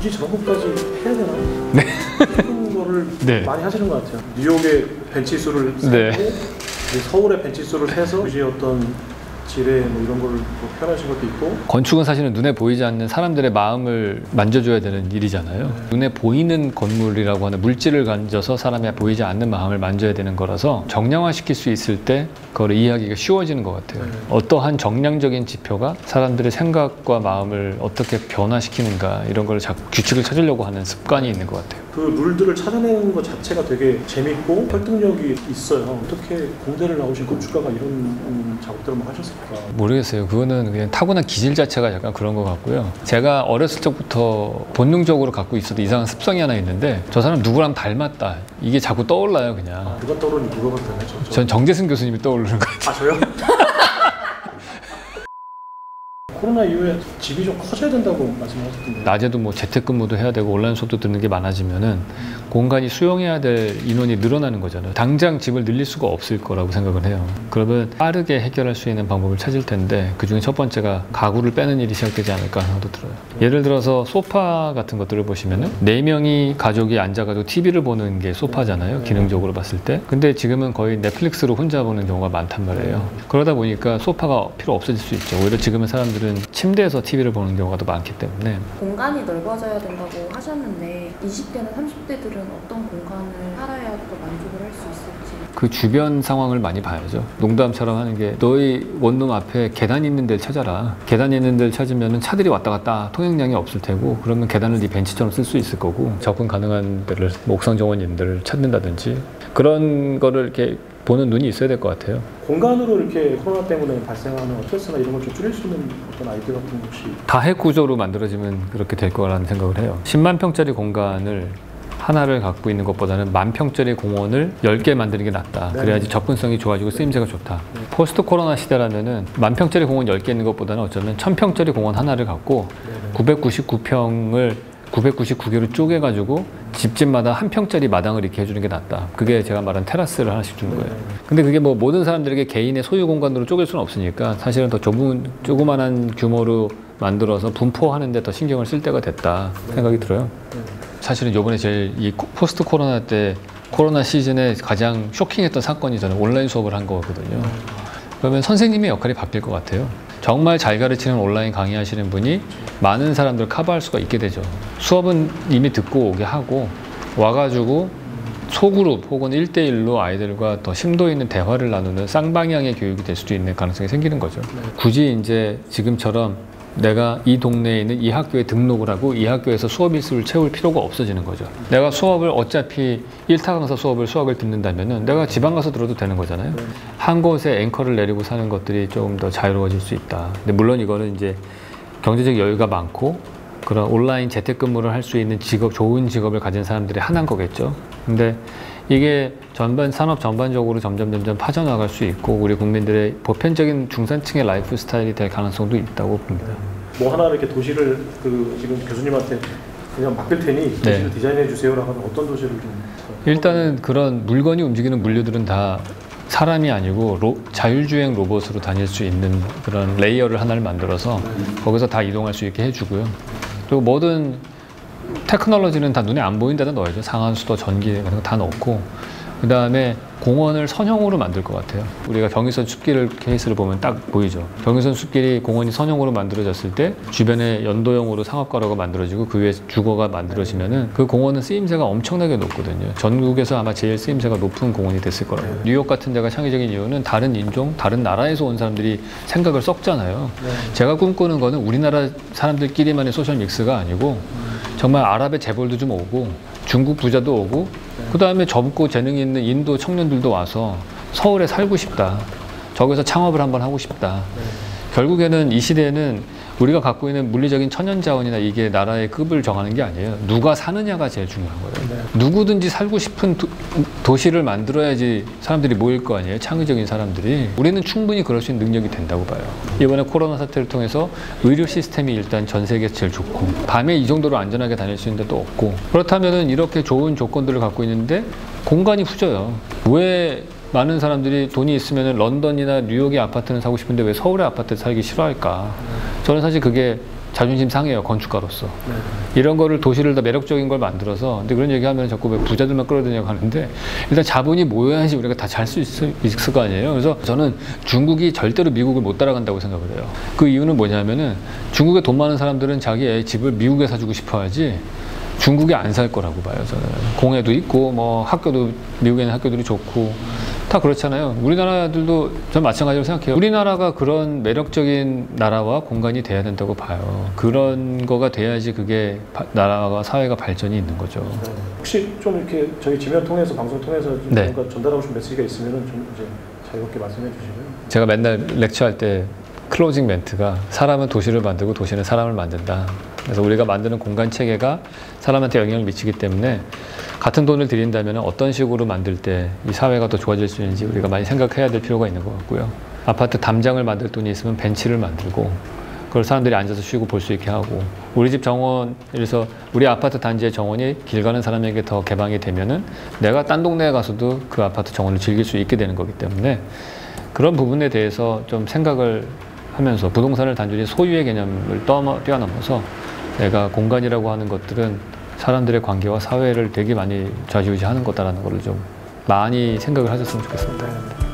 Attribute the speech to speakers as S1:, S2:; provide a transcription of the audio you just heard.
S1: 굳이 저런 것까지 해야 되나?
S2: 네.
S1: 그런 거를
S2: 네.
S1: 많이 하시는 것 같아요. 뉴욕의 벤치 수를 세고
S2: 네.
S1: 서울의 벤치 수를 세서 굳이 어떤 지뢰 뭐 이런 거를 뭐 표현하신 것도 있고.
S2: 건축은 사실은 눈에 보이지 않는 사람들의 마음을 만져줘야 되는 일이잖아요. 눈에 보이는 건물이라고 하는 물질을 가져서 사람이 보이지 않는 마음을 만져야 되는 거라서 정량화시킬 수 있을 때 그걸 이해하기가 쉬워지는 것 같아요. 어떠한 정량적인 지표가 사람들의 생각과 마음을 어떻게 변화시키는가 이런 걸 자꾸 규칙을 찾으려고 하는 습관이 있는 것 같아요.
S1: 그 룰들을 찾아내는 것 자체가 되게 재밌고 설득력이 있어요. 어떻게 공대를 나오신 건축가가 이런 작업들을 막 하셨을까?
S2: 모르겠어요. 그거는 그냥 타고난 기질 자체가 약간 그런 것 같고요. 제가 어렸을 적부터 본능적으로 갖고 있었던 이상한 습성이 하나 있는데 저 사람 누구랑 닮았다. 이게 자꾸 떠올라요, 그냥.
S1: 누가 떠오르니 누가 같다네.
S2: 전 정재승 교수님이 떠오르는 것 같아요.
S1: 아, 저요? 코로나 이후에 집이 좀 커져야 된다고 말씀하셨던데.
S2: 낮에도 뭐 재택근무도 해야 되고 온라인 수업도 듣는 게 많아지면은 공간이 수용해야 될 인원이 늘어나는 거잖아요. 당장 집을 늘릴 수가 없을 거라고 생각을 해요. 그러면 빠르게 해결할 수 있는 방법을 찾을 텐데 그중에 첫 번째가 가구를 빼는 일이 시작되지 않을까 생각도 들어요. 예를 들어서 소파 같은 것들을 보시면은 4명이 가족이 앉아가지고 TV를 보는 게 소파잖아요. 기능적으로 봤을 때. 근데 지금은 거의 넷플릭스로 혼자 보는 경우가 많단 말이에요. 그러다 보니까 소파가 필요 없어질 수 있죠. 오히려 지금은 사람들은 침대에서 TV를 보는 경우가 더 많기 때문에.
S3: 공간이 넓어져야 된다고 하셨는데 20대나 30대들은 어떤 공간을 살아야 또 만족을 할 수 있을지.
S2: 그 주변 상황을 많이 봐야죠. 농담처럼 하는 게 너희 원룸 앞에 계단 있는 데를 찾아라. 계단 있는 데를 찾으면 차들이 왔다 갔다 통행량이 없을 테고 그러면 계단을 네 벤치처럼 쓸 수 있을 거고 접근 가능한 데를 옥상 정원 있는 데를 찾는다든지 그런 거를 이렇게 보는 눈이 있어야 될 것 같아요.
S1: 공간으로 이렇게 코로나 때문에 발생하는 스트레스나 이런 걸 좀 줄일 수 있는 어떤 아이디어 같은 거 혹시?
S2: 다핵 구조로 만들어지면 그렇게 될 거라는 생각을 해요. 10만 평짜리 공간을 하나를 갖고 있는 것보다는 10,000평짜리 공원을 10개 만드는 게 낫다.
S1: 네.
S2: 그래야지 접근성이 좋아지고 쓰임새가 좋다.
S1: 네.
S2: 포스트 코로나 시대라면은 10,000평짜리 공원 10개 있는 것보다는 어쩌면 1,000평짜리 공원 하나를 갖고 999평을 999개로 쪼개가지고 집집마다 1평짜리 마당을 이렇게 해주는 게 낫다. 그게 제가 말한 테라스를 하나씩 주는 거예요. 근데 그게 뭐 모든 사람들에게 개인의 소유 공간으로 쪼갤 수는 없으니까 사실은 더 조그만한 규모로 만들어서 분포하는데 더 신경을 쓸 때가 됐다 생각이 들어요. 사실은 요번에 제일 이 포스트 코로나 때 코로나 시즌에 가장 쇼킹했던 사건이 저는 온라인 수업을 한 거거든요. 그러면 선생님의 역할이 바뀔 것 같아요. 정말 잘 가르치는 온라인 강의하시는 분이 많은 사람들을 커버할 수가 있게 되죠. 수업은 이미 듣고 오게 하고 와가지고 소그룹 혹은 1대1로 아이들과 더 심도 있는 대화를 나누는 쌍방향의 교육이 될 수도 있는 가능성이 생기는 거죠. 굳이 이제 지금처럼 내가 이 동네에 있는 이 학교에 등록을 하고 이 학교에서 수업 일수를 채울 필요가 없어지는 거죠. 내가 수업을 어차피 1타 강사 수학을 듣는다면은 내가 지방 가서 들어도 되는 거잖아요. 한 곳에 앵커를 내리고 사는 것들이 조금 더 자유로워질 수 있다. 근데 물론 이거는 이제 경제적 여유가 많고 그런 온라인 재택근무를 할 수 있는 직업, 좋은 직업을 가진 사람들이 하나인 거겠죠. 근데 이게 산업 전반적으로 점점 파져나갈 수 있고 우리 국민들의 보편적인 중산층의 라이프 스타일이 될 가능성도 있다고 봅니다.
S1: 뭐 하나 이렇게 도시를 지금 교수님한테 그냥 맡길 테니 도시를 디자인해 주세요라고 하면 어떤 도시를 좀?
S2: 일단은 그런 물건이 움직이는 물류들은 다 사람이 아니고 자율주행 로봇으로 다닐 수 있는 그런 레이어를 하나를 만들어서 거기서 다 이동할 수 있게 해주고요. 그리고 모든 테크놀로지는 다 눈에 안 보이는 데다 넣어야죠. 상한수도, 전기 같은 거 다 넣고 그 다음에 공원을 선형으로 만들 것 같아요. 우리가 경의선 숲길 케이스를 보면 딱 보이죠. 경의선 숲길이 공원이 선형으로 만들어졌을 때 주변에 연도형으로 상업가로가 만들어지고 그 위에 주거가 만들어지면은 그 공원은 쓰임새가 엄청나게 높거든요. 전국에서 아마 제일 쓰임새가 높은 공원이 됐을 거라고. 뉴욕 같은 데가 창의적인 이유는 다른 인종, 다른 나라에서 온 사람들이 생각을 섞잖아요. 제가 꿈꾸는 거는 우리나라 사람들끼리만의 소셜 믹스가 아니고 정말 아랍의 재벌도 좀 오고 중국 부자도 오고 그 다음에 젊고 재능이 있는 인도 청년들도 와서 서울에 살고 싶다. 저기서 창업을 한번 하고 싶다. 결국에는 이 시대에는 우리가 갖고 있는 물리적인 천연자원이나 이게 나라의 급을 정하는 게 아니에요. 누가 사느냐가 제일 중요한 거예요. 누구든지 살고 싶은 도시를 만들어야지 사람들이 모일 거 아니에요. 창의적인 사람들이. 우리는 충분히 그럴 수 있는 능력이 된다고 봐요. 이번에 코로나 사태를 통해서 의료 시스템이 일단 전 세계에서 제일 좋고 밤에 이 정도로 안전하게 다닐 수 있는 데도 없고 그렇다면은 이렇게 좋은 조건들을 갖고 있는데 공간이 후져요. 왜 많은 사람들이 돈이 있으면 런던이나 뉴욕의 아파트는 사고 싶은데 왜 서울의 아파트에 살기 싫어할까? 저는 사실 그게 자존심 상해요, 건축가로서.
S1: 네.
S2: 이런 거를 도시를 더 매력적인 걸 만들어서, 근데 그런 얘기하면 자꾸 왜 부자들만 끌어들이냐고 하는데, 일단 자본이 모여야지 우리가 다 잘 수 있을 거 아니에요. 그래서 저는 중국이 절대로 미국을 못 따라간다고 생각을 해요. 그 이유는 뭐냐면은 중국에 돈 많은 사람들은 자기 애 집을 미국에 사주고 싶어 하지 중국에 안 살 거라고 봐요, 저는. 공해도 있고, 뭐 학교도, 미국에는 학교들이 좋고, 다 그렇잖아요. 우리나라들도 전 마찬가지로 생각해요. 우리나라가 그런 매력적인 나라와 공간이 돼야 된다고 봐요. 그런 거가 돼야지 그게 나라와 사회가 발전이 있는 거죠.
S1: 네. 혹시 좀 이렇게 저희 지면 통해서, 방송 통해서 좀
S2: 네.
S1: 뭔가 전달하고 싶은 메시지가 있으면 좀 이제 자유롭게 말씀해 주시고요.
S2: 제가 맨날 렉처할 때 클로징 멘트가 사람은 도시를 만들고 도시는 사람을 만든다. 그래서 우리가 만드는 공간 체계가 사람한테 영향을 미치기 때문에 같은 돈을 들인다면 어떤 식으로 만들 때 이 사회가 더 좋아질 수 있는지 우리가 많이 생각해야 될 필요가 있는 것 같고요. 아파트 담장을 만들 돈이 있으면 벤치를 만들고 그걸 사람들이 앉아서 쉬고 볼 수 있게 하고, 우리 집 정원, 그래서 우리 아파트 단지의 정원이 길 가는 사람에게 더 개방이 되면은 내가 딴 동네에 가서도 그 아파트 정원을 즐길 수 있게 되는 거기 때문에 그런 부분에 대해서 좀 생각을 하면서 부동산을 단순히 소유의 개념을 뛰어넘어서 내가 공간이라고 하는 것들은 사람들의 관계와 사회를 되게 많이 좌지우지하는 거다라는 거를 좀 많이 생각을 하셨으면 좋겠습니다.